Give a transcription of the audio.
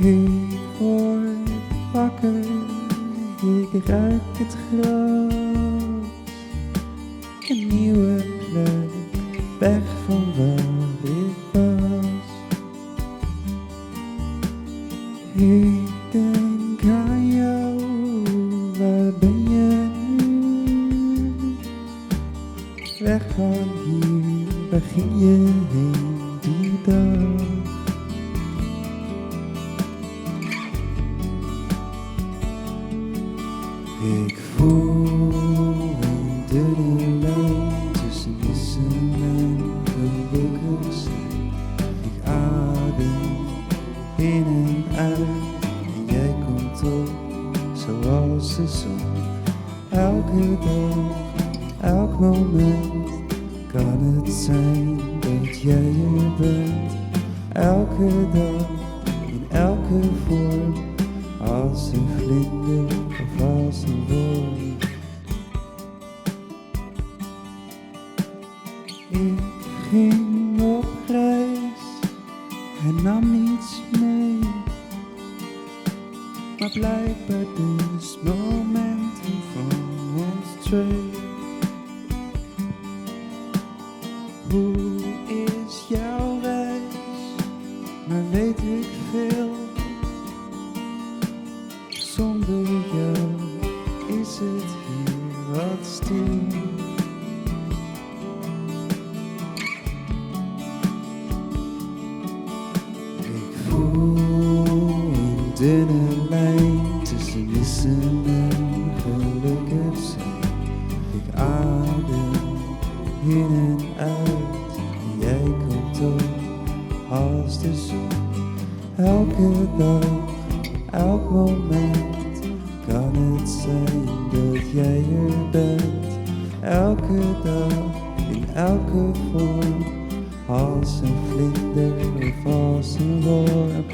Ik word wakker, ik ruik het gras. Een nieuwe plek, weg van waar ik was. Ik denk aan jou, waar ben je nu? Weggaan hier, waar ging je heen die dag? Ik voel een dunne lijn tussen missen en gelukkig zijn. Ik adem in en uit en jij komt op zoals de zon. Elke dag, elk moment kan het zijn dat jij er bent. Elke dag, in elke vorm, als een vlinder of als een worm. Ik ging op reis en nam niets mee, maar blijkbaar dus momenten van ons twee. Hoe is jouw reis? Maar weet ik veel. Zonder jou is het hier wat stil. Ik voel een dunne lijn tussen missen en gelukkig zijn. Ik adem in en uit en jij komt op als de zon. Elke dag, elk moment kan het zijn dat jij er bent. Elke dag, in elke vorm, als een vlinder of als een worm.